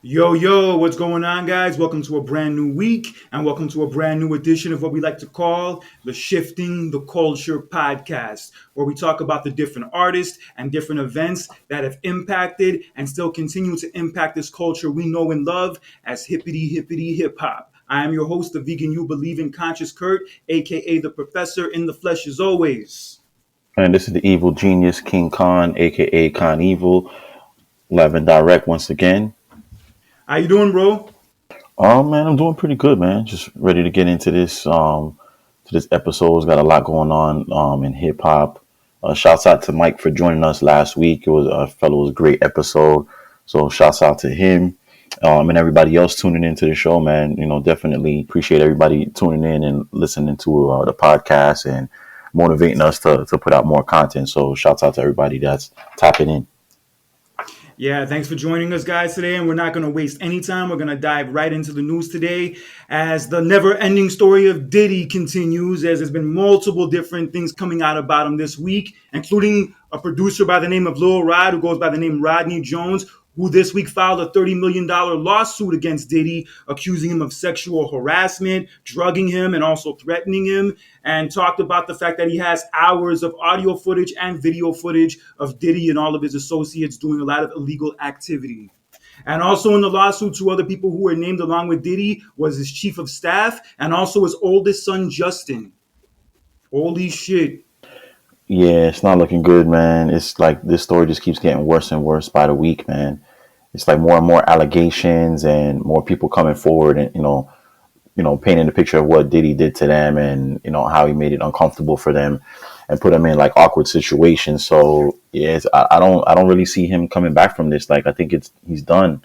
Yo, what's going on, guys? Welcome to a brand new week and welcome to a brand new edition of what we like to call the Shifting the Culture Podcast, where we talk about the different artists and different events that have impacted and still continue to impact this culture we know and love as hippity hip hop. I am your host, the vegan you believe in, Conscious Kurt, aka the Professor in the flesh as always. And this is the evil genius King Khan, aka Khan Evil, live and direct once again. How you doing, bro? Oh man, I'm doing pretty good, man. Just ready to get into this episode. It's got a lot going on in hip hop. Shouts out to Mike for joining us last week. It was a great episode. So shouts out to him. And everybody else tuning into the show, man. Definitely appreciate everybody tuning in and listening to the podcast and motivating us to put out more content. So shouts out to everybody that's tapping in. Yeah, thanks for joining us, guys, today. And we're not going to waste any time. We're going to dive right into the news today as the never-ending story of Diddy continues, as there's been multiple different things coming out about him this week, including a producer by the name of Lil Rod, who goes by the name Rodney Jones, who this week filed a $30 million lawsuit against Diddy, accusing him of sexual harassment, drugging him, and also threatening him, and talked about the fact that he has hours of audio footage and video footage of Diddy and all of his associates doing a lot of illegal activity. And also in the lawsuit, two other people who were named along with Diddy was his chief of staff and also his oldest son, Justin. Holy shit. Yeah, it's not looking good, man. It's like this story just keeps getting worse and worse by the week, man. It's like more and more allegations and more people coming forward and, painting the picture of what Diddy did to them and, how he made it uncomfortable for them and put them in like awkward situations. So yeah, I don't really see him coming back from this. Like, I think he's done.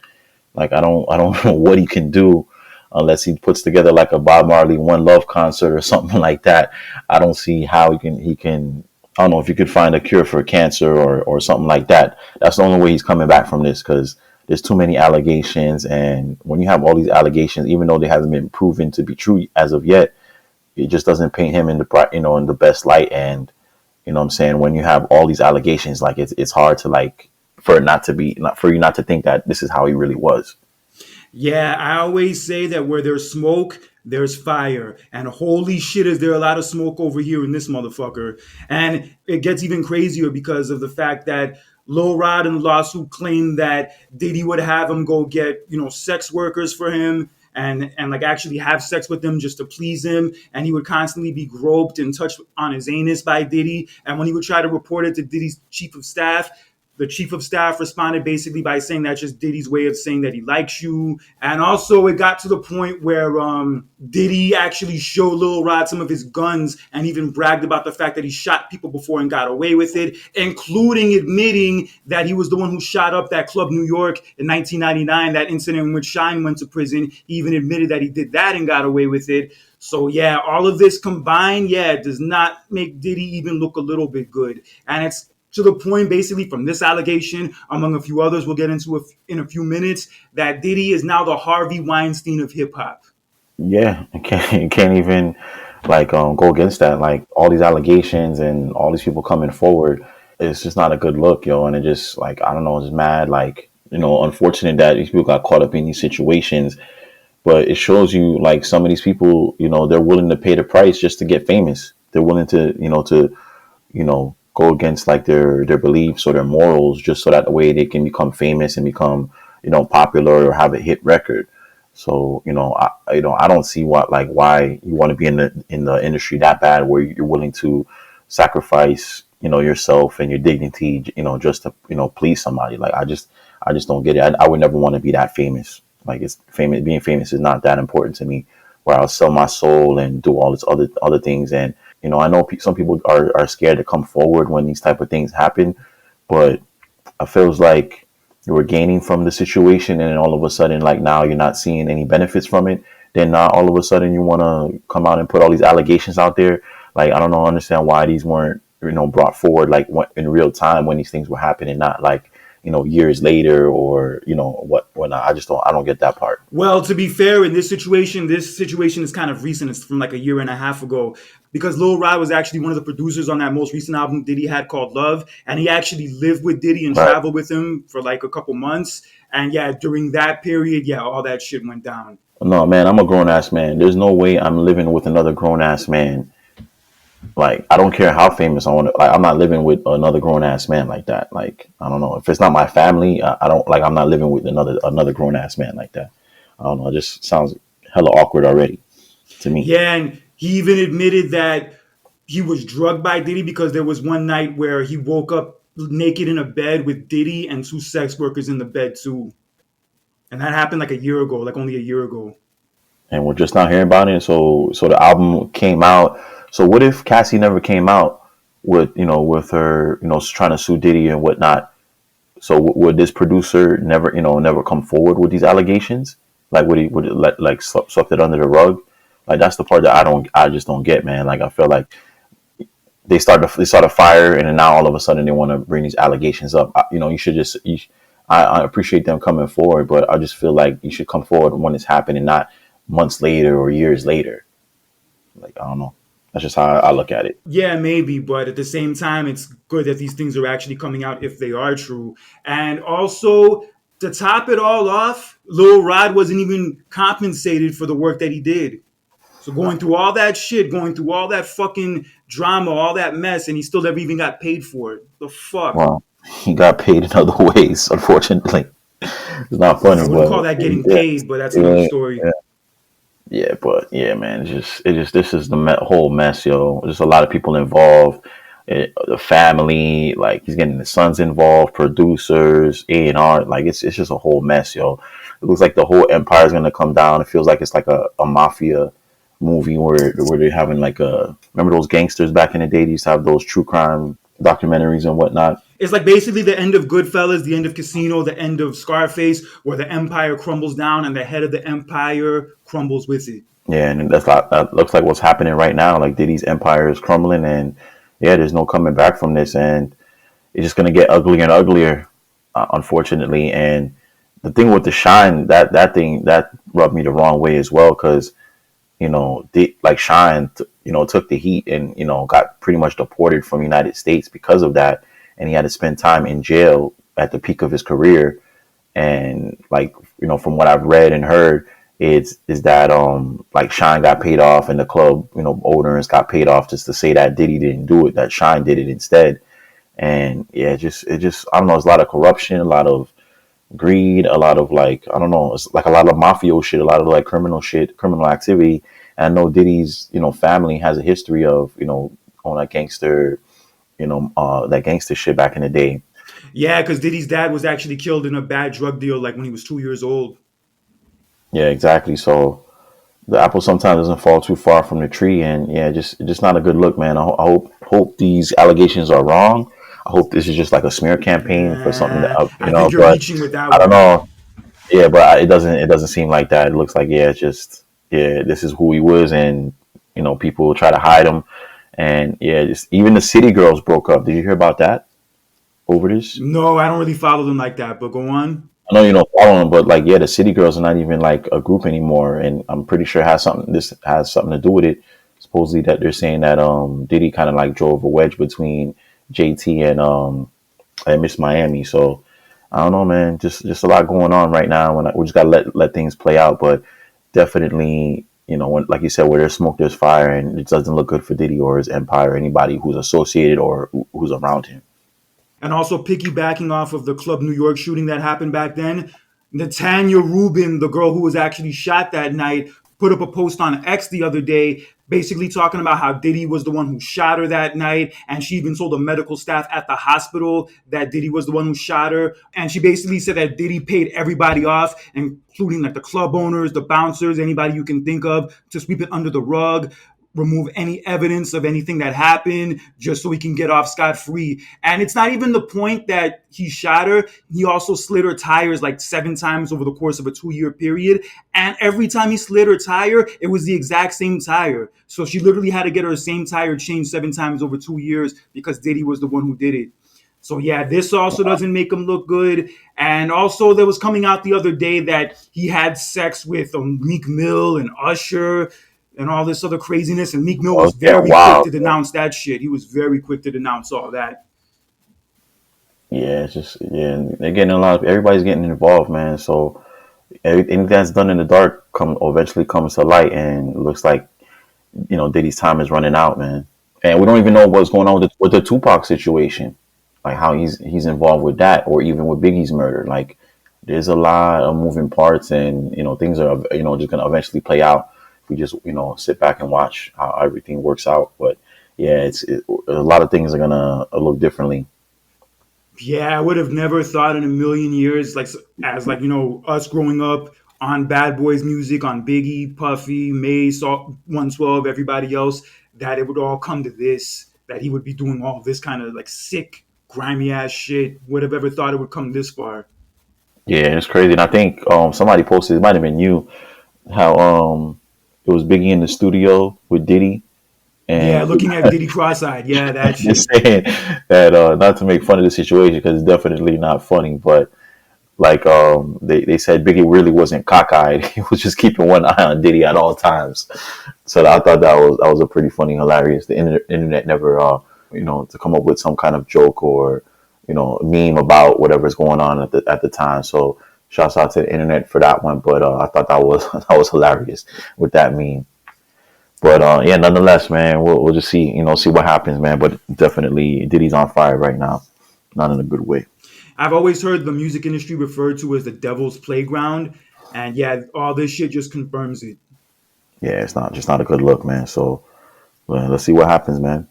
Like, I don't know what he can do unless he puts together like a Bob Marley One Love concert or something like that. I don't see how he can. I don't know if you could find a cure for cancer or something like that. That's the only way he's coming back from this, because there's too many allegations. And when you have all these allegations, even though they haven't been proven to be true as of yet, it just doesn't paint him in the best light. And what I'm saying, when you have all these allegations, like it's hard to for you not to think that this is how he really was. Yeah, I always say that where there's smoke, there's fire. And holy shit, is there a lot of smoke over here in this motherfucker. And it gets even crazier because of the fact that Lil Rod in the lawsuit claimed that Diddy would have him go get, sex workers for him and like actually have sex with them just to please him. And he would constantly be groped and touched on his anus by Diddy. And when he would try to report it to Diddy's chief of staff, the chief of staff responded basically by saying that's just Diddy's way of saying that he likes you. And also it got to the point where Diddy actually showed Lil Rod some of his guns and even bragged about the fact that he shot people before and got away with it, including admitting that he was the one who shot up that Club New York in 1999, that incident in which Shine went to prison. He even admitted that he did that and got away with it. So yeah, all of this combined, it does not make Diddy even look a little bit good. And it's to the point, basically, from this allegation, among a few others we'll get into in a few minutes, that Diddy is now the Harvey Weinstein of hip hop. Yeah, you can't even go against that. Like, all these allegations and all these people coming forward, it's just not a good look, yo. And it just I don't know, it's mad. Unfortunate that these people got caught up in these situations. But it shows you some of these people, they're willing to pay the price just to get famous. They're willing to, go against their beliefs or their morals just so that the way they can become famous and become, popular or have a hit record. So, I don't see why you want to be in the industry that bad where you're willing to sacrifice, yourself and your dignity, just to, please somebody. I just don't get it. I would never want to be that famous. Being famous is not that important to me, where I'll sell my soul and do all this other things. And I know some people are scared to come forward when these type of things happen, but it feels like you were gaining from the situation, and then all of a sudden, now you're not seeing any benefits from it. Then now all of a sudden you want to come out and put all these allegations out there. I don't know, understand why these weren't brought forward in real time when these things were happening, not years later or whatnot. I don't get that part. Well, to be fair, in this situation is kind of recent. It's from a year and a half ago. because Lil Rod was actually one of the producers on that most recent album Diddy had called Love, and he actually lived with Diddy and Right. traveled with him for like a couple months. And yeah, during that period, yeah, all that shit went down. No, man, I'm a grown ass man. There's no way I'm living with another grown ass man. Like, I don't care how famous I want to. Like, I'm not living with another grown ass man like that. Like, I don't know if it's not my family. I don't like. I'm not living with another grown ass man like that. I don't know. It just sounds hella awkward already to me. Yeah, and he even admitted that he was drugged by Diddy because there was one night where he woke up naked in a bed with Diddy and two sex workers in the bed too. And that happened like a year ago, like only a year ago. And we're just not hearing about it. So the album came out. So what if Cassie never came out with with her trying to sue Diddy and whatnot? So would this producer never come forward with these allegations? Like would it let like swept it under the rug? Like that's the part that I just don't get, man. Like I feel like they start a fire and then now all of a sudden they want to bring these allegations up. You should just I appreciate them coming forward, but I just feel like you should come forward when it's happening, not months later or years later. Like I don't know. That's just how I look at it. Yeah, maybe, but at the same time, it's good that these things are actually coming out if they are true. And also, to top it all off, Lil Rod wasn't even compensated for the work that he did. So going through all that shit, going through all that fucking drama, all that mess, and he still never even got paid for it. The fuck? Well, he got paid in other ways, unfortunately. It's not I funny, wouldn't but call that getting yeah, paid, but that's another story. yeah. Yeah, but yeah, man, this is the whole mess, yo. There's a lot of people involved, the family, like he's getting the sons involved, producers, A&R, like it's just a whole mess, yo. It looks like the whole empire is gonna come down. It feels like it's like a mafia movie where they're having like remember those gangsters back in the day? They used to have those true crime documentaries and whatnot. It's like basically the end of Goodfellas, the end of Casino, the end of Scarface, where the empire crumbles down and the head of the empire crumbles with it. Yeah, and that looks like what's happening right now. Like Diddy's empire is crumbling, and yeah, there's no coming back from this, and it's just gonna get uglier and uglier, unfortunately. And the thing with the Shine, that thing that rubbed me the wrong way as well, because like Shine, took the heat and got pretty much deported from the United States because of that, and he had to spend time in jail at the peak of his career. And like from what I've read and heard, is that like Shine got paid off and the club owners got paid off just to say that Diddy didn't do it, that Shine did it instead. And yeah, it just I don't know, there's a lot of corruption, a lot of greed, a lot of like I don't know, it's like a lot of mafio shit, a lot of like criminal shit, criminal activity. And I know Diddy's family has a history of on that gangster that gangster shit back in the day. Yeah, because Diddy's dad was actually killed in a bad drug deal, like when he was 2 years old. Yeah, exactly. So the apple sometimes doesn't fall too far from the tree, and yeah, just not a good look, man. I hope these allegations are wrong. I hope this is just like a smear campaign for something that I think you're But reaching with that I don't one. know. Yeah, but it doesn't seem like that. It looks like yeah, it's just yeah, this is who he was, and people try to hide him, and yeah, just even the City Girls broke up. Did you hear about that over this? No, I don't really follow them like that, but go on. I know you don't follow them, but like, yeah, the City Girls are not even like a group anymore, and I'm pretty sure this has something to do with it. Supposedly that they're saying that Diddy kind of like drove a wedge between JT and Miss Miami. So I don't know, man. Just a lot going on right now. We just gotta let things play out, but definitely, when like you said, where there's smoke, there's fire, and it doesn't look good for Diddy or his empire, or anybody who's associated or who's around him. And also piggybacking off of the Club New York shooting that happened back then, Natanya Rubin, the girl who was actually shot that night, put up a post on X the other day, basically talking about how Diddy was the one who shot her that night. And she even told the medical staff at the hospital that Diddy was the one who shot her. And she basically said that Diddy paid everybody off, including like the club owners, the bouncers, anybody you can think of, to sweep it under the rug, remove any evidence of anything that happened just so he can get off scot-free. And it's not even the point that he shot her. He also slid her tires like 7 times over the course of a 2-year period. And every time he slid her tire, it was the exact same tire. So she literally had to get her same tire changed 7 times over 2 years because Diddy was the one who did it. So yeah, this also doesn't make him look good. And also there was coming out the other day that he had sex with Meek Mill and Usher. and all this other craziness. And Meek Mill Oh, was it's getting very quick wild. to denounce that shit. He was very quick to denounce all that. Yeah, it's just yeah. They're getting a lot. Everybody's getting involved, man. So anything that's done in the dark eventually comes to light, and it looks like Diddy's time is running out, man. And we don't even know what's going on with the Tupac situation, like how he's involved with that, or even with Biggie's murder. Like there's a lot of moving parts, and things are just gonna eventually play out if we just sit back and watch how everything works out. But yeah, a lot of things are gonna look differently. Yeah, I would have never thought in a million years, like as like us growing up on Bad Boys music, on Biggie, Puffy, Mace, 112, everybody else, that it would all come to this, that he would be doing all this kind of like sick, grimy ass shit. Would have ever thought it would come this far? Yeah, it's crazy. And I think somebody posted, it might have been you, how it was Biggie in the studio with Diddy, Yeah, and looking at Diddy cross-eyed. Yeah, that they're shit. saying that not to make fun of the situation because it's definitely not funny, but like they said Biggie really wasn't cockeyed. He was just keeping one eye on Diddy at all times. So I thought that was a pretty funny, hilarious. The internet never to come up with some kind of joke or meme about whatever's going on at the time. So shouts out to the internet for that one. But I thought that was that was hilarious with that meme. But yeah, nonetheless, man, we'll just see what happens, man. But definitely, Diddy's on fire right now, not in a good way. I've always heard the music industry referred to as the devil's playground. And yeah, all this shit just confirms it. Yeah, it's not a good look, man. So well, let's see what happens, man.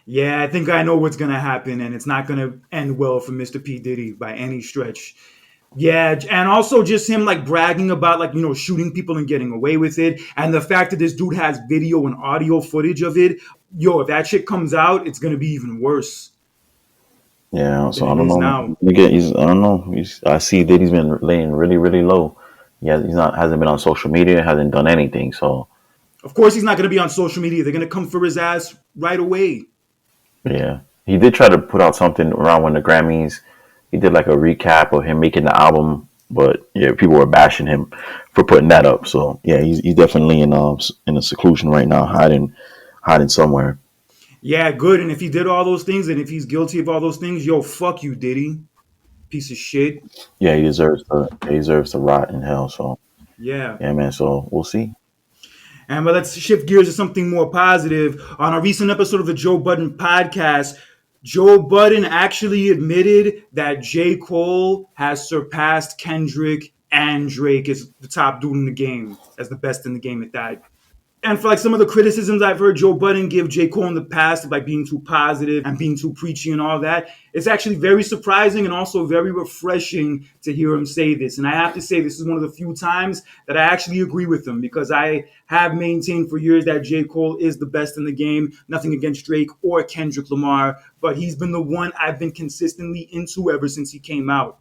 Yeah, I think I know what's gonna happen, and it's not gonna end well for Mr. P. Diddy by any stretch. Yeah, and also just him like bragging about like shooting people and getting away with it, and the fact that this dude has video and audio footage of it. Yo, if that shit comes out, it's gonna be even worse Yeah, than so I it don't is know, now. man. I don't know. I see that he's been laying really, really low. Yeah, he's not hasn't been on social media, hasn't done anything. So Of course, he's not gonna be on social media. They're gonna come for his ass right away. yeah, he did try to put out something around when the Grammys. He did like a recap of him making the album, but yeah, people were bashing him for putting that up. So yeah, he's definitely in a seclusion right now, hiding somewhere. Yeah, good. And if he did all those things, and if he's guilty of all those things, yo, fuck you, Diddy, piece of shit. Yeah, he deserves to rot in hell. So Yeah. yeah, man. So we'll see. And but let's shift gears to something more positive. On a recent episode of the Joe Budden Podcast, Joe Budden actually admitted that J. Cole has surpassed Kendrick and Drake as the top dude in the game, as the best in the game at that. And for like some of the criticisms I've heard Joe Budden give J. Cole in the past of like being too positive and being too preachy and all that, it's actually very surprising and also very refreshing to hear him say this. And I have to say, this is one of the few times that I actually agree with him, because I have maintained for years that J. Cole is the best in the game. Nothing against Drake or Kendrick Lamar, but he's been the one I've been consistently into ever since he came out.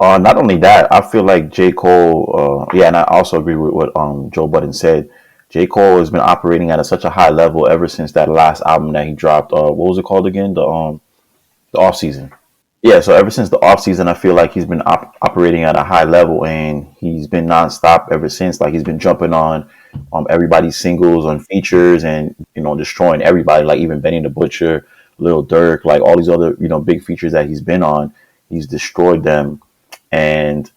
Not only that, I feel like J. Cole, yeah, and I also agree with what Joe Budden said. J. Cole has been operating at such a high level ever since that last album that he dropped. What was it called again? The off season. Yeah, so ever since the off season, I feel like he's been operating at a high level, and he's been nonstop ever since. Like he's been jumping on everybody's singles on features, and destroying everybody. Like even Benny the Butcher, Lil Durk, like all these other big features that he's been on, he's destroyed them. And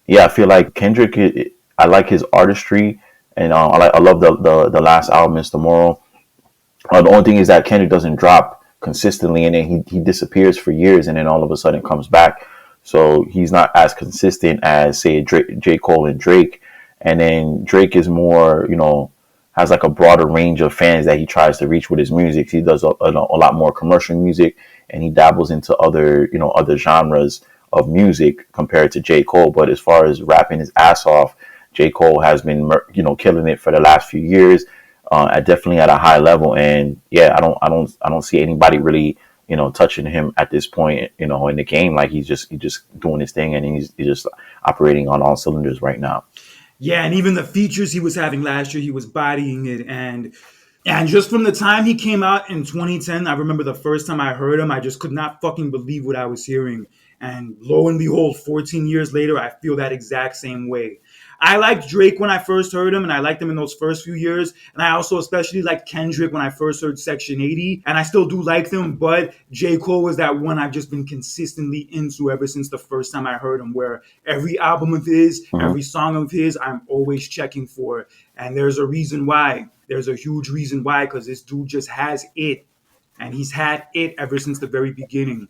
yeah, I feel like Kendrick. I like his artistry, and I love the last album, It's Tomorrow. The only thing is that Kendrick doesn't drop consistently, and then he disappears for years, and then all of a sudden comes back. So he's not as consistent as say J. Cole and Drake. And then Drake is more, has like a broader range of fans that he tries to reach with his music. He does a lot more commercial music, and he dabbles into other genres of music compared to J. Cole. But as far as rapping his ass off, J. Cole has been killing it for the last few years, definitely at a high level. And yeah, I don't see anybody really touching him at this point in the game. Like he's just doing his thing, and he's just operating on all cylinders right now. Yeah, and even the features he was having last year, he was bodying it. And just from the time he came out in 2010, I remember the first time I heard him, I just could not fucking believe what I was hearing. And lo and behold, 14 years later, I feel that exact same way. I liked Drake when I first heard him, and I liked him in those first few years. And I also especially liked Kendrick when I first heard Section 80. And I still do like them, but J. Cole was that one I've just been consistently into ever since the first time I heard him, where every album of his, Hmm. every song of his, I'm always checking for. And there's a reason why. There's a huge reason why, because this dude just has it. And he's had it ever since the very beginning.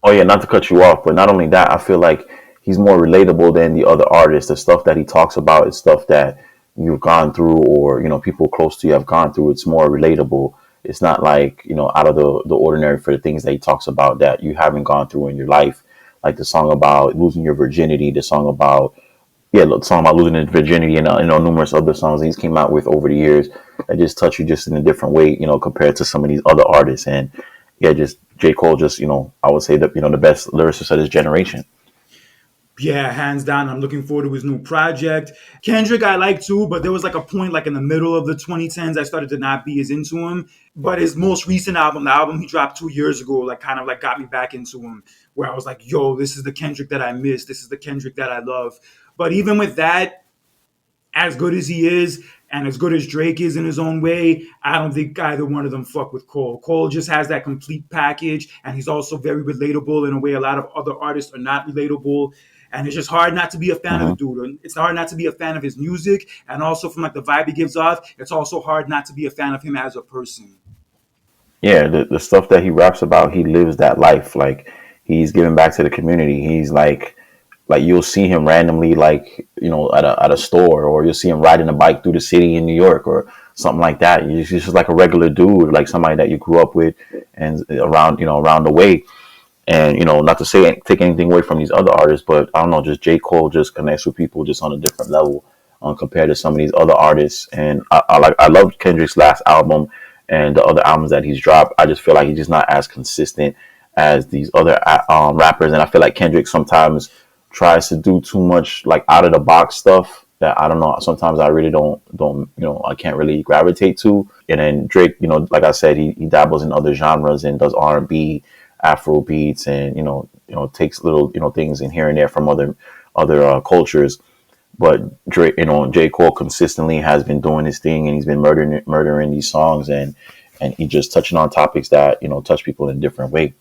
Oh yeah, not to cut you off, but not only that, I feel like he's more relatable than the other artists. The stuff that he talks about is stuff that you've gone through, or people close to you have gone through. It's more relatable. It's not like out of the ordinary for the things that he talks about that you haven't gone through in your life, like the song about losing your virginity, the song about the song about losing his virginity, and numerous other songs he's came out with over the years that just touch you just in a different way, compared to some of these other artists. And yeah, just J. Cole, just I would say that the best lyricist of his generation. Yeah, hands down. I'm looking forward to his new project. Kendrick, I like too, but there was like a point, like in the middle of the 2010s, I started to not be as into him. But his most recent album, the album he dropped 2 years ago, like kind of like got me back into him, where I was like, yo, this is the Kendrick that I miss. This is the Kendrick that I love. But even with that, as good as he is and as good as Drake is in his own way, I don't think either one of them fuck with Cole. Cole just has that complete package, and he's also very relatable in a way a lot of other artists are not relatable. And it's just hard not to be a fan of the Hmm. dude. It's hard not to be a fan of his music, and also from like the vibe he gives off. It's also hard not to be a fan of him as a person. Yeah, the stuff that he raps about, he lives that life. Like he's giving back to the community. He's like you'll see him randomly, like at a store, or you'll see him riding a bike through the city in New York or something like that. He's just like a regular dude, like somebody that you grew up with and around the way. And not to say take anything away from these other artists, but I don't know, just J. Cole just connects with people just on a different level, compared to some of these other artists. And I love Kendrick's last album and the other albums that he's dropped. I just feel like he's just not as consistent as these other rappers, and I feel like Kendrick sometimes tries to do too much like out of the box stuff that I don't know. Sometimes I really don't I can't really gravitate to. And then Drake, like I said, he dabbles in other genres and does R&B, Afro beats, and takes little things in here and there from other cultures. But Drake, J. Cole consistently has been doing his thing, and he's been murdering these songs, and he just touching on topics that touch people in a different way.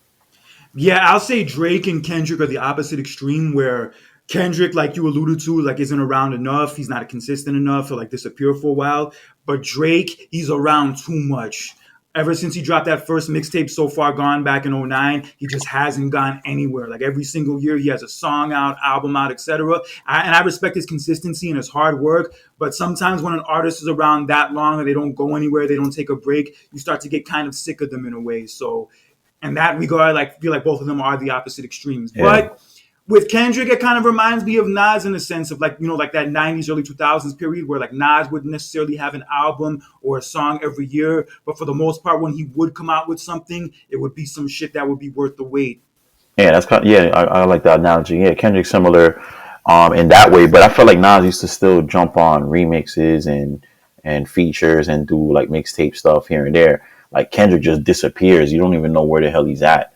Yeah, I'll say Drake and Kendrick are the opposite extreme, where Kendrick, like you alluded to, like isn't around enough. He's not consistent enough to like disappear for a while. But Drake, he's around too much. Ever since he dropped that first mixtape, So Far Gone, back in '09, he just hasn't gone anywhere. Like every single year, he has a song out, album out, etc. And I respect his consistency and his hard work. But sometimes when an artist is around that long and they don't go anywhere, they don't take a break, you start to get kind of sick of them in a way. So in that regard, like feel like both of them are the opposite extremes. Yeah. But with Kendrick, it kind of reminds me of Nas in a sense of like, like that 90s, early 2000s period where like Nas wouldn't necessarily have an album or a song every year. But for the most part, when he would come out with something, it would be some shit that would be worth the wait. Yeah, that's kind of, yeah, I like that analogy. Yeah, Kendrick similar in that way, but I feel like Nas used to still jump on remixes and features and do like mixtape stuff here and there. Like Kendrick just disappears. You don't even know where the hell he's at,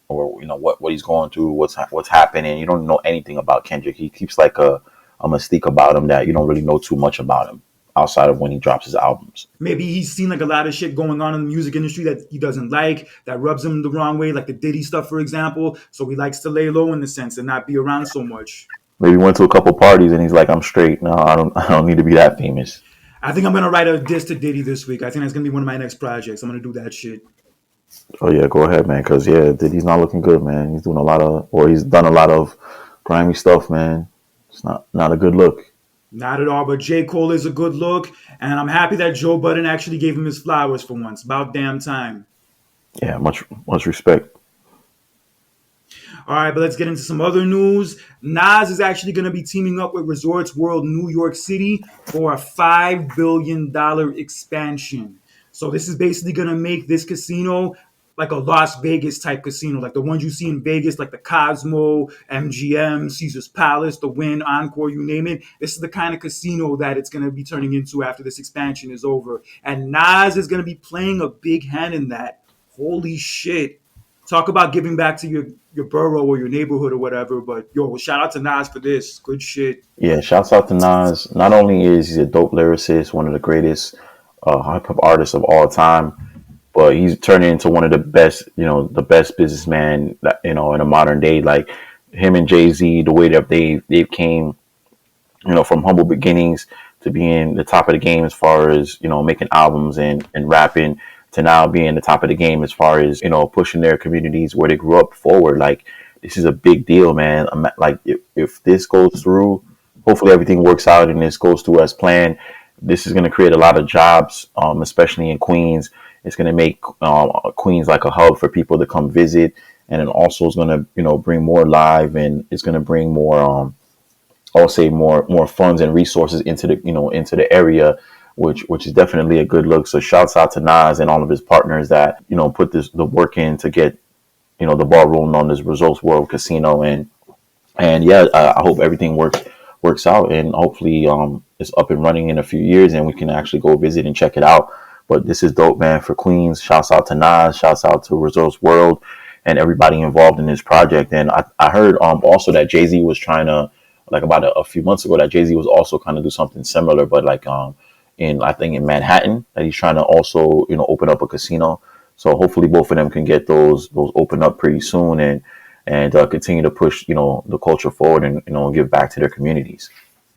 or what he's going through, what's happening. You don't know anything about Kendrick. He keeps like a mystique about him that you don't really know too much about him outside of when he drops his albums. Maybe he's seen like a lot of shit going on in the music industry that he doesn't like, that rubs him the wrong way, like the Diddy stuff, for example. So he likes to lay low in the sense and not be around so much. Maybe he went to a couple parties and he's like, I'm straight. No, I don't need to be that famous. I think I'm gonna write a diss to Diddy this week. I think that's gonna be one of my next projects. I'm gonna do that shit. Oh yeah, go ahead, man. Cause yeah, he's not looking good, man. He's doing he's done a lot of grimy stuff, man. It's not a good look. Not at all, but J. Cole is a good look, and I'm happy that Joe Budden actually gave him his flowers for once. About damn time. Yeah, much respect. All right, but let's get into some other news. Nas is actually going to be teaming up with Resorts World New York City for a $5 billion expansion. So this is basically going to make this casino like a Las Vegas type casino, like the ones you see in Vegas, like the Cosmo, MGM, Caesar's Palace, the Wynn, Encore, you name it. This is the kind of casino that it's going to be turning into after this expansion is over. And Nas is going to be playing a big hand in that. Holy shit. Talk about giving back to your borough or your neighborhood or whatever. But yo, shout out to Nas for this. Good shit. Yeah, shouts out to Nas. Not only is he a dope lyricist, one of the greatest hip hop artists of all time, but he's turning into one of the best, the best businessman that, in a modern day. Like him and Jay Z, the way that they came, from humble beginnings to being the top of the game as far as, making albums and rapping to now being the top of the game as far as, pushing their communities where they grew up forward. Like this is a big deal, man. Like if this goes through, hopefully everything works out and this goes through as planned. This is going to create a lot of jobs, especially in Queens. It's going to make Queens like a hub for people to come visit, and it also is going to, bring more live, and it's going to bring more, I'll say more funds and resources into the area, which is definitely a good look. So shouts out to Nas and all of his partners that put the work in to get the ball rolling on this Results World Casino, and yeah, I hope everything works out, and hopefully it's up and running in a few years and we can actually go visit and check it out. But this is dope, man, for Queens. Shouts out to Nas, shouts out to Results World and everybody involved in this project. And I heard also that Jay-Z was trying to, like about a few months ago, that Jay-Z was also kind of do something similar, but like in I think in Manhattan, that he's trying to also open up a casino. So hopefully both of them can get those open up pretty soon, and continue to push the culture forward and give back to their communities.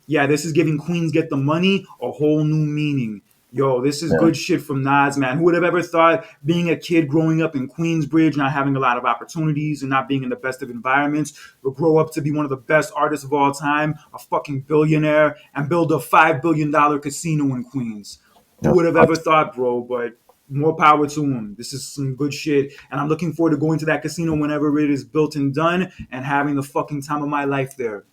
Yeah, this is giving Queens Get the Money a whole new meaning. Yo, this is Yeah. good shit from Nas, man. Who would have ever thought being a kid growing up in Queensbridge, not having a lot of opportunities and not being in the best of environments, would grow up to be one of the best artists of all time, a fucking billionaire, and build a $5 billion casino in Queens? Who Yeah. would have ever thought, bro? But more power to him. This is some good shit. And I'm looking forward to going to that casino whenever it is built and done and having the fucking time of my life there.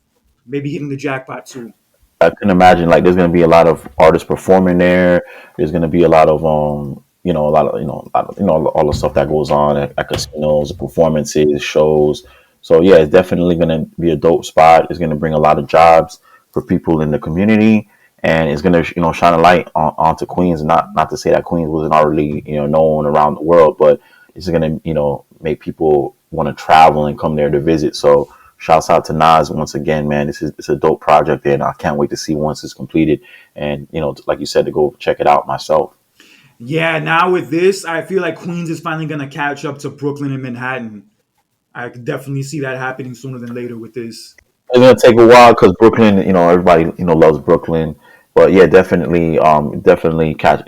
Maybe hitting the jackpot too. I can imagine like there's going to be a lot of artists performing there. There's going to be a lot of a lot of all the stuff that goes on at casinos, performances, shows. So yeah, it's definitely going to be a dope spot. It's going to bring a lot of jobs for people in the community, and it's going to shine a light onto Queens. Not to say that Queens wasn't already known around the world, but it's going to make people want to travel and come there to visit. So shouts out to Nas once again, man. It's a dope project, and I can't wait to see once it's completed. And like you said, to go check it out myself. Yeah, now with this, I feel like Queens is finally going to catch up to Brooklyn and Manhattan. I could definitely see that happening sooner than later with this. It's gonna take a while because Brooklyn, everybody loves Brooklyn, but yeah, definitely catch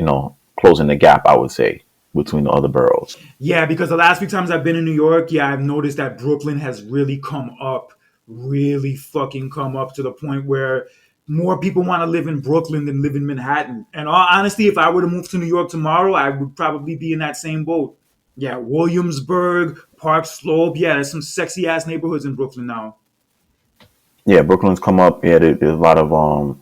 closing the gap, I would say, between the other boroughs. Yeah, because the last few times I've been in New York, yeah, I've noticed that Brooklyn has really come up, really fucking come up to the point where more people want to live in Brooklyn than live in Manhattan. And all honesty, if I were to move to New York tomorrow, I would probably be in that same boat. Yeah, Williamsburg, Park Slope. Yeah, there's some sexy ass neighborhoods in Brooklyn now. Yeah, Brooklyn's come up. Yeah, there's a lot of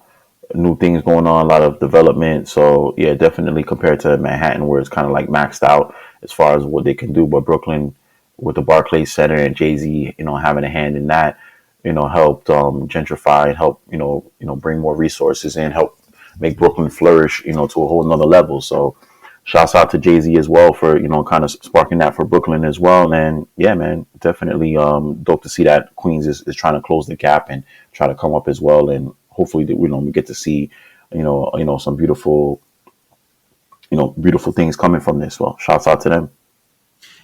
new things going on, a lot of development. So yeah, definitely compared to Manhattan, where it's kind of like maxed out as far as what they can do. But Brooklyn, with the Barclays Center and Jay-Z, having a hand in that, helped gentrify and help, bring more resources and help make Brooklyn flourish, to a whole nother level. So shouts out to Jay-Z as well for, kind of sparking that for Brooklyn as well. And yeah, man, definitely dope to see that Queens is trying to close the gap and try to come up as well. And hopefully that we get to see, some beautiful things coming from this. Well, shouts out to them.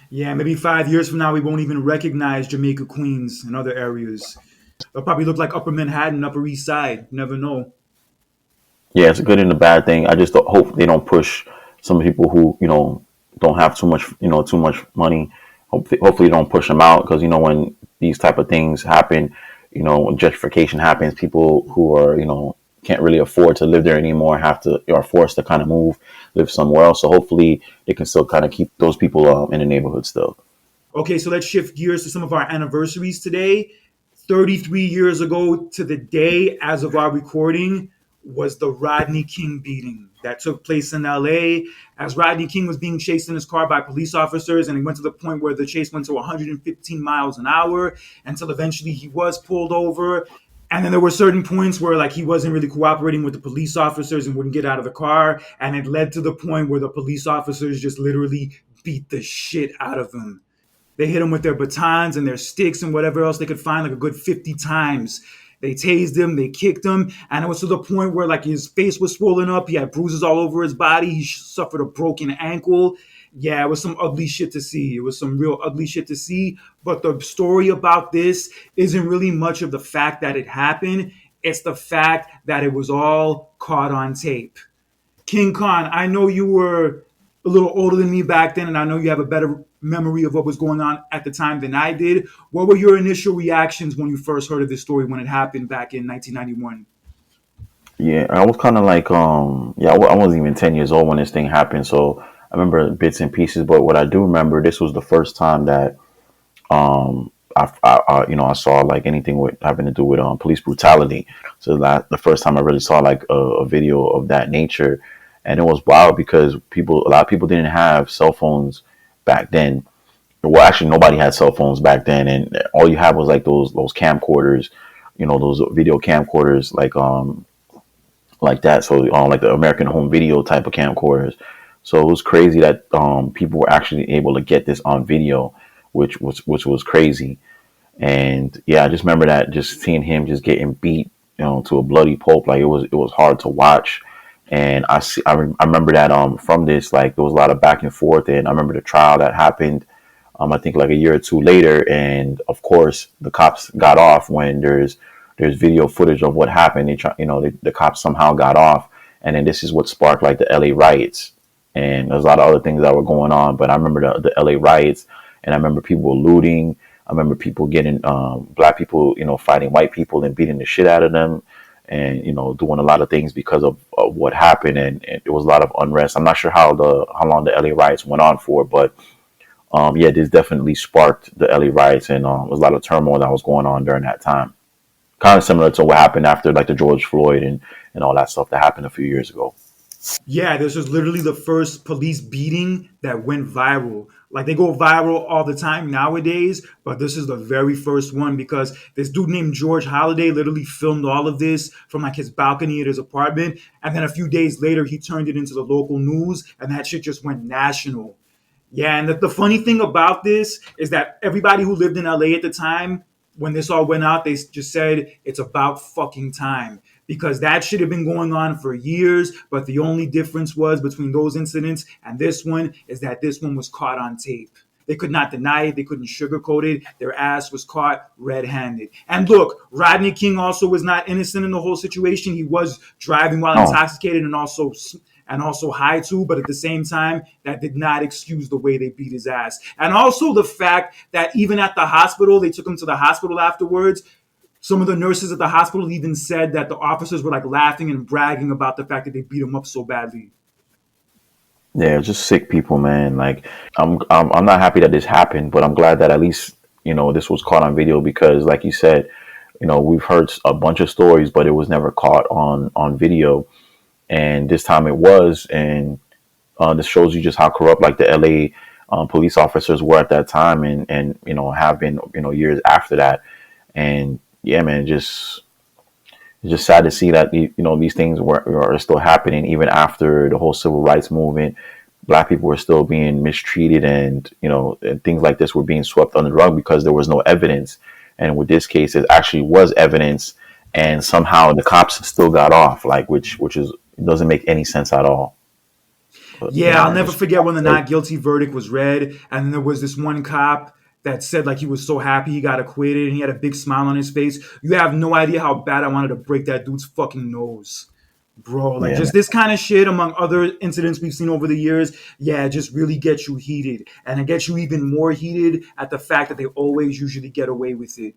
Yeah, maybe 5 years from now, we won't even recognize Jamaica, Queens, and other areas. It'll probably look like Upper Manhattan, Upper East Side. You never know. Yeah, it's a good and a bad thing. I just hope they don't push some people who don't have too much money. Hopefully they don't push them out, because when these type of things happen, when gentrification happens, people who are can't really afford to live there anymore are forced to kind of live somewhere else. So hopefully they can still kind of keep those people in the neighborhood still. Okay, so let's shift gears to some of our anniversaries today. 33 years ago to the day, as of our recording, was the Rodney King beating that took place in LA, as Rodney King was being chased in his car by police officers, and it went to the point where the chase went to 115 miles an hour until eventually he was pulled over. And then there were certain points where like he wasn't really cooperating with the police officers and wouldn't get out of the car, and it led to the point where the police officers just literally beat the shit out of him. They hit him with their batons and their sticks and whatever else they could find, like a good 50 times. They tased him, they kicked him, and it was to the point where like his face was swollen up. He had bruises all over his body. He suffered a broken ankle. Yeah, it was some ugly shit to see. It was some real ugly shit to see. But the story about this isn't really much of the fact that it happened. It's the fact that it was all caught on tape. King Khan, I know you were a little older than me back then, and I know you have a better memory of what was going on at the time than I did. What were your initial reactions when you first heard of this story when it happened back in 1991? Yeah, I was kind of like, yeah, I wasn't even 10 years old when this thing happened. So I remember bits and pieces. But what I do remember, this was the first time that, I saw like anything with having to do with police brutality. So that the first time I really saw like a video of that nature, and it was wild because a lot of people didn't have cell phones back then. Well, actually, nobody had cell phones back then, and all you had was like those camcorders, those video camcorders, like that. So, like the American Home Video type of camcorders. So it was crazy that people were actually able to get this on video, which was crazy. And yeah, I just remember that, just seeing him just getting beat, to a bloody pulp. Like it was hard to watch. And I remember that from this, like there was a lot of back and forth. And I remember the trial that happened, I think like a year or two later. And of course, the cops got off when there's video footage of what happened. The cops somehow got off, and then this is what sparked like the LA riots. And there's a lot of other things that were going on, but I remember the LA riots, and I remember people looting. I remember people getting black people, fighting white people and beating the shit out of them, and doing a lot of things because of what happened, and there was a lot of unrest. I'm not sure how long the LA riots went on for, but yeah, this definitely sparked the LA riots, and there was a lot of turmoil that was going on during that time. Kind of similar to what happened after like the George Floyd and all that stuff that happened a few years ago. Yeah, this was literally the first police beating that went viral. Like they go viral all the time nowadays, but this is the very first one because this dude named George Holiday literally filmed all of this from like his balcony at his apartment. And then a few days later, he turned it into the local news and that shit just went national. Yeah, and the funny thing about this is that everybody who lived in LA at the time, when this all went out, they just said it's about fucking time because that should have been going on for years. But the only difference was between those incidents and this one is that this one was caught on tape. They could not deny it. They couldn't sugarcoat it. Their ass was caught red-handed. And look, Rodney King also was not innocent in the whole situation. He was driving while Oh, intoxicated and also high too, but at the same time, that did not excuse the way they beat his ass. And also the fact that even at the hospital, they took him to the hospital afterwards. Some of the nurses at the hospital even said that the officers were like laughing and bragging about the fact that they beat him up so badly. yeah, just sick people, man. Like I'm not happy that this happened, but I'm glad that at least this was caught on video because, like you said, we've heard a bunch of stories, but it was never caught on video, and this time it was, and this shows you just how corrupt like the LA police officers were at that time, and have been years after that, and yeah, man, it's just sad to see that these things are still happening even after the whole civil rights movement. Black people were still being mistreated, and things like this were being swept under the rug because there was no evidence. And with this case, it actually was evidence, and somehow the cops still got off, like which is it doesn't make any sense at all. But yeah, Yeah, I'll man, never just forget when the not guilty verdict was read, and then there was this one cop that said like he was so happy he got acquitted, and he had a big smile on his face. You have no idea how bad I wanted to break that dude's fucking nose, bro. Like yeah, man. just this kind of shit, among other incidents we've seen over the years, yeah, it just really gets you heated, and it gets you even more heated at the fact that they always usually get away with it.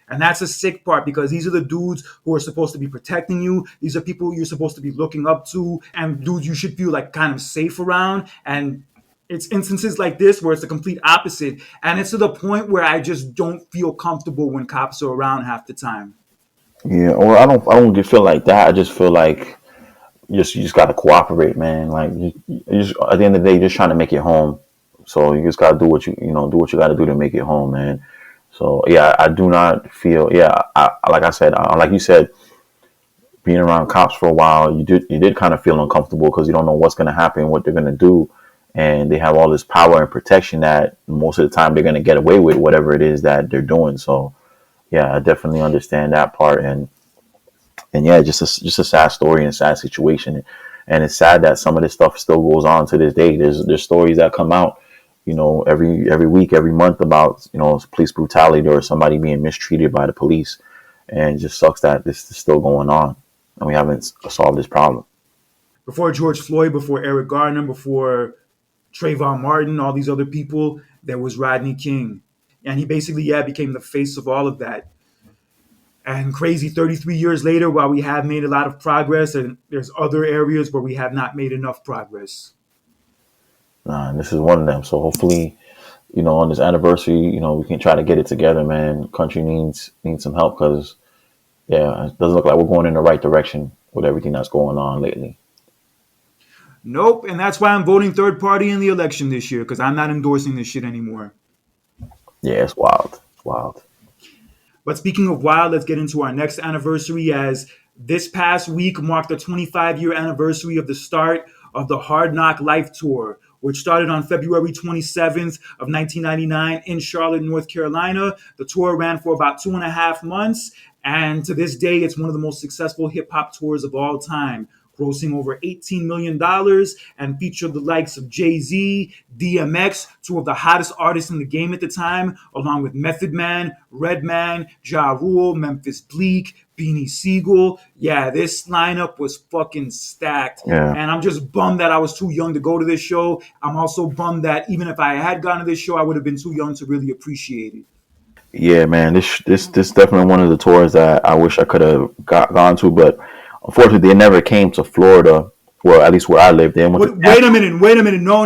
And that's a sick part because these are the dudes who are supposed to be protecting you. These are people you're supposed to be looking up to and dudes you should feel like kind of safe around. And it's instances like this where it's the complete opposite. And it's to the point where I just don't feel comfortable when cops are around half the time. Yeah, or I don't just feel like that. I just feel like you just got to cooperate, man. Like you just at the end of the day, you're just trying to make it home. So you just got to do do what you got to do to make it home, man. So yeah, I do not feel, yeah, like I said, like you said, being around cops for a while, you did kind of feel uncomfortable because you don't know what's going to happen, what they're going to do. and they have all this power and protection that most of the time they're going to get away with whatever it is that they're doing. So yeah, I definitely understand that part. And yeah, just a sad story and a sad situation. And it's sad that some of this stuff still goes on to this day. There's stories that come out, every week, every month about, police brutality or somebody being mistreated by the police. And it just sucks that this is still going on and we haven't solved this problem. Before George Floyd, before Eric Garner, before Trayvon Martin, all these other people, there was Rodney King. And he basically, became the face of all of that. And crazy, 33 years later, while we have made a lot of progress, and there's other areas where we have not made enough progress. And this is one of them. So hopefully, on this anniversary, we can try to get it together, man. Country needs some help because, yeah, it doesn't look like we're going in the right direction with everything that's going on lately. Nope, and that's why I'm voting third party in the election this year, because I'm not endorsing this shit anymore. Yeah, it's wild. It's wild. But speaking of wild, let's get into our next anniversary, as this past week marked the 25-year anniversary of the start of the Hard Knock Life Tour, which started on February 27th of 1999 in Charlotte, North Carolina. The tour ran for about 2.5 months, and to this day, it's one of the most successful hip-hop tours of all time, grossing over $18 million and featured the likes of Jay-Z, DMX, two of the hottest artists in the game at the time, along with Method Man, Redman, Ja Rule, Memphis Bleek, Beanie Sigel. Yeah, this lineup was fucking stacked. Yeah. And I'm just bummed that I was too young to go to this show. I'm also bummed that even if I had gone to this show, I would have been too young to really appreciate it. Yeah, man, this definitely one of the tours that I wish I could have gone to, but unfortunately, they never came to Florida. Well, at least where I lived. Wait a minute. No.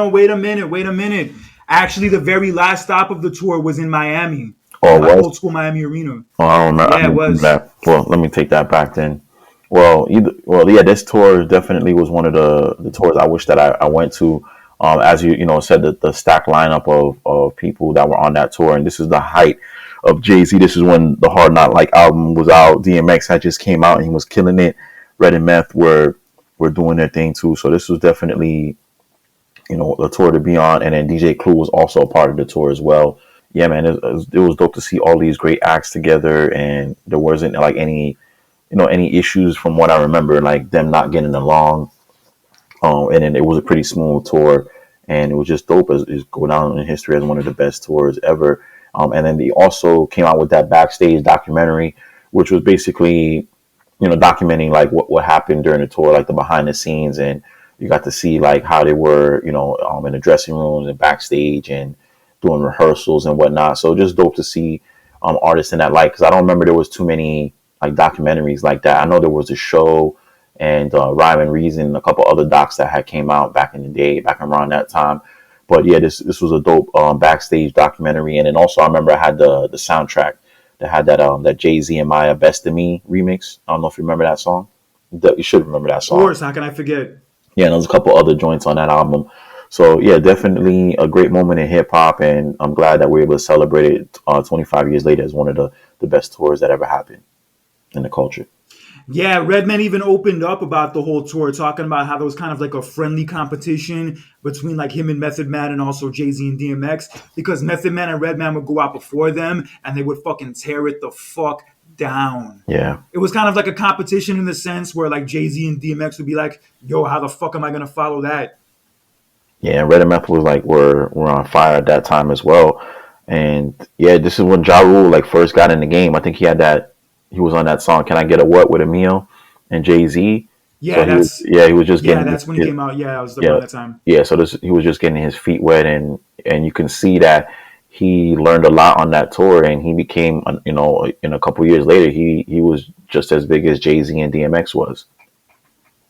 Wait a minute. Actually, the very last stop of the tour was in Miami. Oh, Old school Miami Arena. Oh, I don't remember. Yeah, it was. That. Well, let me take that back then. Yeah, this tour definitely was one of the tours I wish that I went to. As you said, the stacked lineup of people that were on that tour, and this is the height of Jay-Z. This is when the Hard Knock Like album was out. DMX had just came out and he was killing it. Red and Meth were doing their thing too. So this was definitely, the tour to be on. And then DJ Clue was also a part of the tour as well. Yeah, man, it was dope to see all these great acts together, and there wasn't like any issues from what I remember, like them not getting along. And then it was a pretty smooth tour, and it was just dope. It's going down in history as one of the best tours ever. And then they also came out with that backstage documentary, which was basically, documenting like what happened during the tour, like the behind the scenes, and you got to see like how they were, in the dressing rooms and backstage and doing rehearsals and whatnot. So just dope to see artists in that light, because I don't remember there was too many like documentaries like that. I know there was a show and Rhyme and Reason, a couple other docs that had came out back in the day, back around that time. But yeah, this was a dope backstage documentary. And then also I remember I had the soundtrack that had that Jay-Z and Maya Best of Me remix. I don't know if you remember that song. You should remember that song. Of course, how can I forget? Yeah, and there's a couple other joints on that album. So yeah, definitely a great moment in hip hop, and I'm glad that we're able to celebrate it 25 years later as one of the best tours that ever happened in the culture. Yeah, Redman even opened up about the whole tour, talking about how there was kind of like a friendly competition between like him and Method Man and also Jay-Z and DMX, because Method Man and Redman would go out before them and they would fucking tear it the fuck down. Yeah. It was kind of like a competition in the sense where like Jay-Z and DMX would be like, yo, how the fuck am I going to follow that? Yeah, and Red and Meth was like, we're on fire at that time as well. And yeah, this is when Ja Rule like first got in the game. I think he was on that song, Can I Get a What with Emil and Jay-Z. Yeah, so he was just getting. Yeah, that's when he came out. Yeah, that was around that time. Yeah, so he was just getting his feet wet, and you can see that he learned a lot on that tour, and he became, in a couple years later, he was just as big as Jay-Z and DMX was.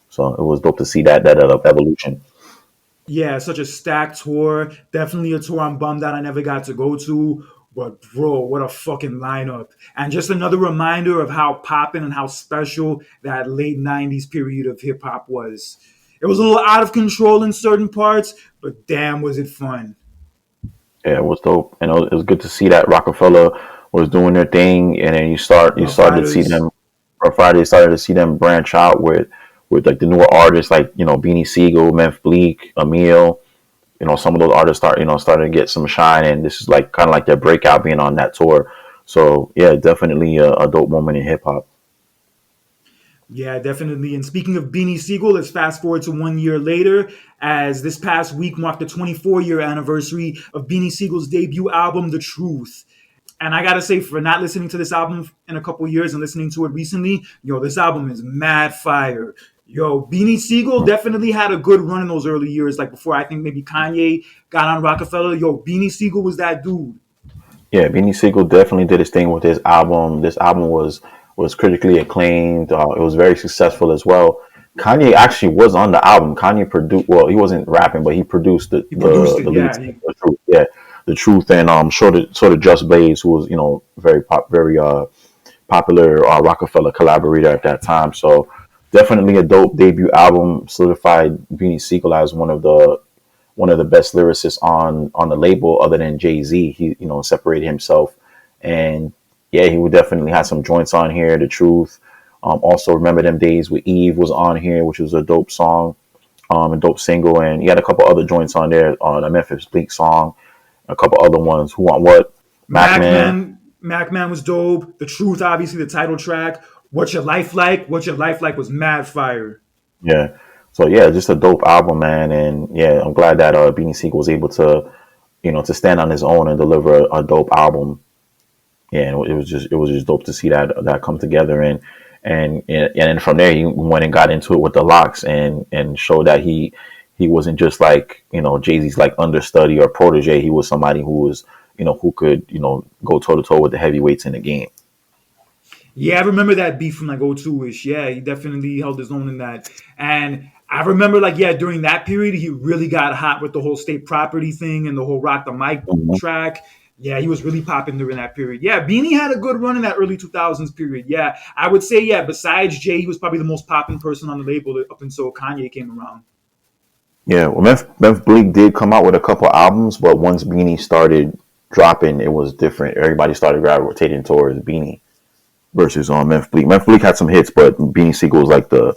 So it was dope to see that evolution. Yeah, such a stacked tour. Definitely a tour I'm bummed that I never got to go to. But bro, what a fucking lineup. And just another reminder of how poppin' and how special that late 90s period of hip hop was. It was a little out of control in certain parts, but damn was it fun. Yeah, it was dope. And it was good to see that Rockefeller was doing their thing, and then you started to see them, or Friday started to see them branch out with with like the newer artists like Beanie Sigel, Memphis Bleek, Emil. Some of those artists starting to get some shine, and this is like kind of like their breakout being on that tour. So yeah, definitely a dope moment in hip hop. Yeah, definitely. And speaking of Beanie Sigel, let's fast forward to 1 year later, as this past week marked the 24-year anniversary of Beanie Siegel's debut album, The Truth. And I gotta say, for not listening to this album in a couple years and listening to it recently, this album is mad fire. Beanie Sigel definitely had a good run in those early years, like before I think maybe Kanye got on Rockefeller. Beanie Sigel was that dude. Yeah, Beanie Sigel definitely did his thing with his album. This album was critically acclaimed. It was very successful as well. Kanye actually was on the album. Kanye produced. Well, he wasn't rapping, but he produced He produced it, the yeah. lead single, The Truth. Yeah, The Truth, and sort of Just Blaze, who was very popular Rockefeller collaborator at that time. So definitely a dope debut album. Solidified Beanie Sigel as one of the best lyricists on the label, other than Jay-Z. He separated himself, and yeah, he would definitely have some joints on here. The Truth. Also, Remember Them Days with Eve was on here, which was a dope song, a dope single, and he had a couple other joints on there on a Memphis Bleek song, a couple other ones. Who Want What? Mac Man was dope. The Truth, obviously, the title track. What's Your Life Like? What's Your Life Like was mad fire. Yeah. So yeah, just a dope album, man, and yeah, I'm glad that Beanie Sigel was able to stand on his own and deliver a dope album. Yeah, and it was just dope to see that come together, and from there he went and got into it with the Locks and showed that he wasn't just like Jay-Z's like understudy or protege. He was somebody who was who could go toe to toe with the heavyweights in the game. Yeah, I remember that beef from like '02-ish. Yeah, he definitely held his own in that. And I remember during that period, he really got hot with the whole state property thing and the whole Rock the Mic Mhm. track. Yeah, he was really popping during that period. Yeah, Beanie had a good run in that early 2000s period. Yeah, I would say, besides Jay, he was probably the most popping person on the label up until Kanye came around. Yeah, well, Memphis Bleek did come out with a couple albums, but once Beanie started dropping, it was different. Everybody started gravitating towards Beanie versus on Memphis Bleek. Memphis Bleek had some hits, but Beanie Sigel was like the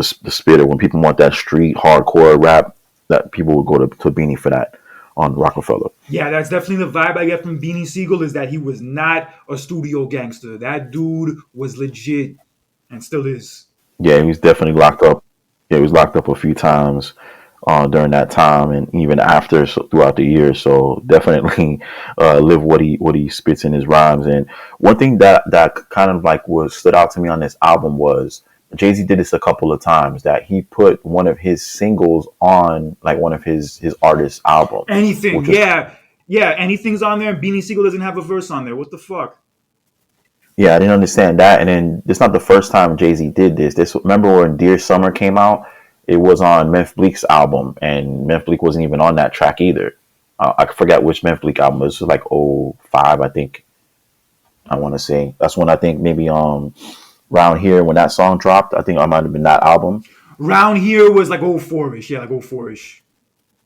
spitter. When people want that street hardcore rap, that people would go to Beanie for that on Rockefeller. Yeah, that's definitely the vibe I get from Beanie Sigel, is that he was not a studio gangster. That dude was legit and still is. Yeah, he was definitely locked up. Yeah, he was locked up a few times during that time, and even after, throughout the years. So definitely live what he spits in his rhymes. And one thing that kind of like was stood out to me on this album was Jay-Z did this a couple of times, that he put one of his singles on like one of his artist albums. Anything, yeah. Yeah, anything's on there, and Beanie Sigel doesn't have a verse on there. What the fuck? Yeah, I didn't understand that. And then it's not the first time Jay-Z did this. Remember when Dear Summer came out? It was on Memphis Bleek's album, and Memphis Bleek wasn't even on that track either. I forget which Memphis Bleek album. It was like '05, I think. I want to say that's when I think maybe Round Here, when that song dropped. I think I might have been that album. Round Here was like '04-ish. Yeah, like '04-ish.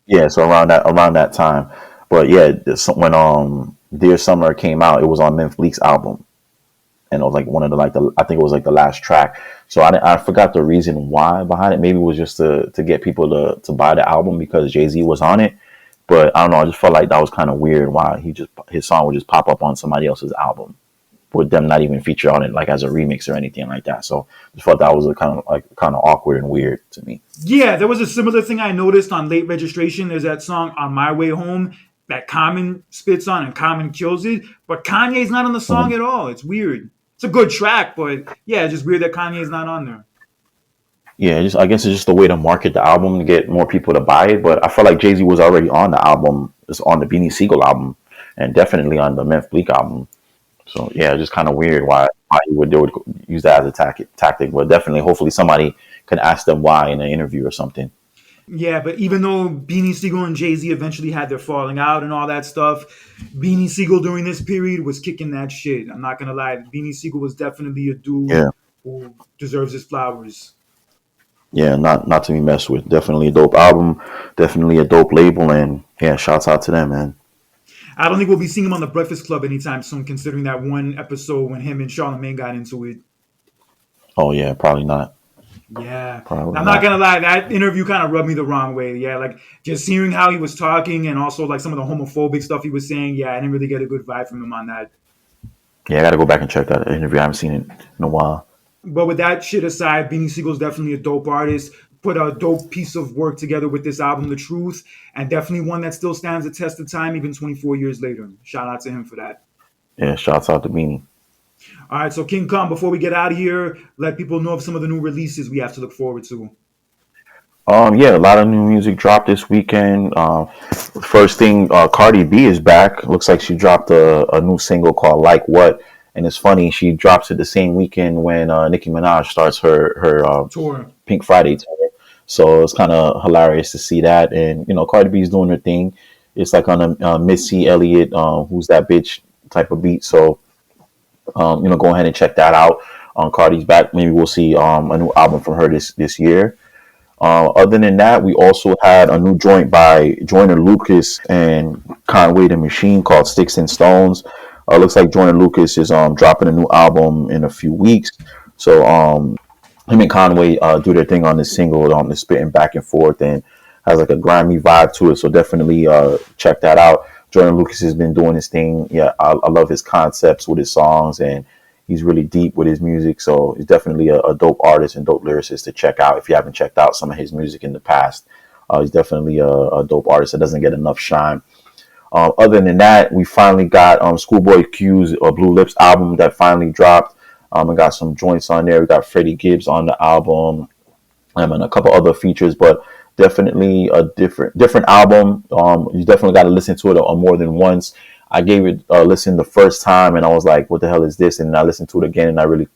Yeah, so around that time. But yeah, when Dear Summer came out, it was on Memphis Bleek's album, and it was like one of I think it was like the last track. So I forgot the reason why behind it. Maybe it was just to get people to buy the album because Jay-Z was on it. But I don't know. I just felt like that was kind of weird. Why his song would just pop up on somebody else's album with them not even feature on it like as a remix or anything like that. So I just thought that was kind of awkward and weird to me. Yeah, there was a similar thing I noticed on Late Registration. There's that song On My Way Home that Common spits on, and Common kills it. But Kanye's not on the song at all. It's weird. It's a good track, but yeah, it's just weird that Kanye's not on there. Yeah, I guess it's just a way to market the album to get more people to buy it. But I felt like Jay-Z was already on the album. It's on the Beanie Sigel album, and definitely on the Memphis Bleek album. So yeah, just kind of weird why they would use that as a tactic. But definitely, hopefully, somebody can ask them why in an interview or something. Yeah, but even though Beanie Sigel and Jay-Z eventually had their falling out and all that stuff, Beanie Sigel during this period was kicking that shit. I'm not gonna lie, Beanie Sigel was definitely a dude who deserves his flowers. Yeah, not to be messed with. Definitely a dope album, definitely a dope label, and yeah, shouts out to them, man. I don't think we'll be seeing him on the Breakfast Club anytime soon, considering that one episode when him and Charlamagne got into it. Oh yeah, probably not. Yeah. Probably I'm not not. gonna lie, that interview kind of rubbed me the wrong way. Yeah, like just hearing how he was talking and also like some of the homophobic stuff he was saying. Yeah, I didn't really get a good vibe from him on that. Yeah, I got to go back and check that interview. I haven't seen it in a while. But with that shit aside, Beanie Siegel's definitely a dope artist. Put a dope piece of work together with this album, The Truth, and definitely one that still stands the test of time, even 24 years later. Shout out to him for that. Yeah, shouts out to Beanie. All right, so King Kong, before we get out of here, let people know of some of the new releases we have to look forward to. Yeah, a lot of new music dropped this weekend. First thing, Cardi B is back. Looks like she dropped a new single called "Like What," and it's funny she drops it the same weekend when Nicki Minaj starts her Tour. Pink Friday tour. So it's kind of hilarious to see that, and Cardi B is doing her thing. It's like on a Missy Elliott, "Who's That Bitch" type of beat. So go ahead and check that out. Cardi's back. Maybe we'll see a new album from her this year. Other than that, we also had a new joint by Joyner Lucas and Conway the Machine called Sticks and Stones. Looks like Joyner Lucas is dropping a new album in a few weeks. So him and Conway do their thing on this single. They're spitting back and forth and has like a grimy vibe to it. So definitely check that out. Joyner Lucas has been doing his thing. Yeah, I love his concepts with his songs, and he's really deep with his music. So he's definitely a dope artist and dope lyricist to check out if you haven't checked out some of his music in the past. He's definitely a dope artist that doesn't get enough shine. Other than that, we finally got Schoolboy Q's Blue Lips album that finally dropped. We got some joints on there. We got Freddie Gibbs on the album, and a couple other features, but definitely a different album. You definitely got to listen to it more than once. I gave it a listen the first time, and I was like, "What the hell is this?" And I listened to it again, and I really,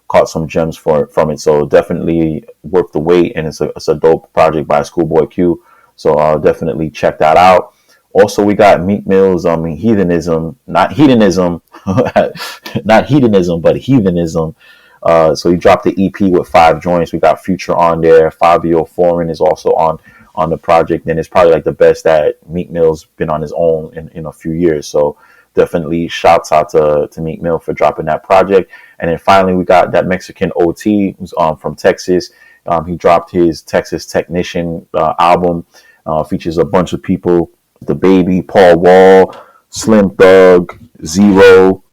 caught some gems from it. So definitely worth the wait, and it's a dope project by Schoolboy Q. So definitely check that out. Also, we got Meek Mill's Heathenism, not hedonism, not hedonism, but heathenism. So he dropped the EP with 5 joints. We got Future on there. Fabio Foreign is also on the project, and it's probably like the best that Meek Mill's been on his own in a few years. So definitely shouts out to Meek Mill for dropping that project. And then finally we got that Mexican OT who's from Texas. He dropped his Texas Technician album. Features a bunch of people: The Baby, Paul Wall, Slim Thug, Zero,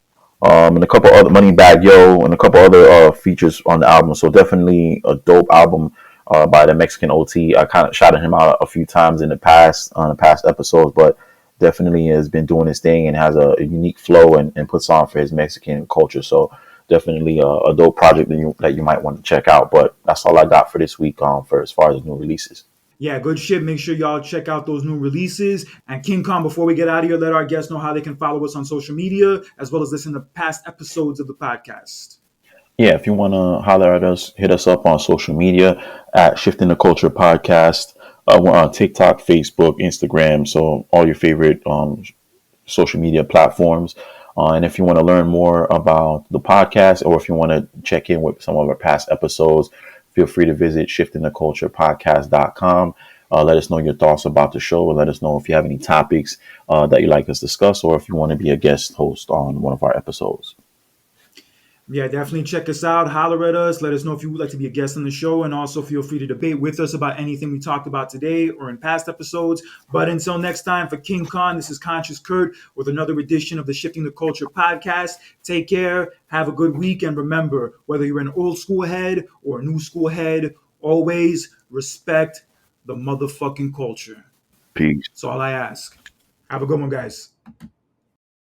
and a couple other Moneybag Yo, and a couple other features on the album. So definitely a dope album by the Mexican OT. I kind of shouted him out a few times in the past on the past episodes, but definitely has been doing his thing and has a unique flow and puts on for his Mexican culture. So definitely a dope project that you might want to check out. But that's all I got for this week for as far as new releases. Yeah, good shit. Make sure y'all check out those new releases. And King Kong, before we get out of here, let our guests know how they can follow us on social media, as well as listen to past episodes of the podcast. Yeah, if you want to holler at us, hit us up on social media at Shifting the Culture Podcast. We're on TikTok, Facebook, Instagram, so all your favorite social media platforms. And if you want to learn more about the podcast, or if you want to check in with some of our past episodes, feel free to visit shiftingtheculturepodcast.com. Let us know your thoughts about the show, and let us know if you have any topics that you'd like us to discuss, or if you want to be a guest host on one of our episodes. Yeah, definitely check us out. Holler at us. Let us know if you would like to be a guest on the show. And also feel free to debate with us about anything we talked about today or in past episodes. But until next time, for King Khan, this is Conscious Kurt with another edition of the Shifting the Culture podcast. Take care. Have a good week. And remember, whether you're an old school head or a new school head, always respect the motherfucking culture. Peace. That's all I ask. Have a good one, guys.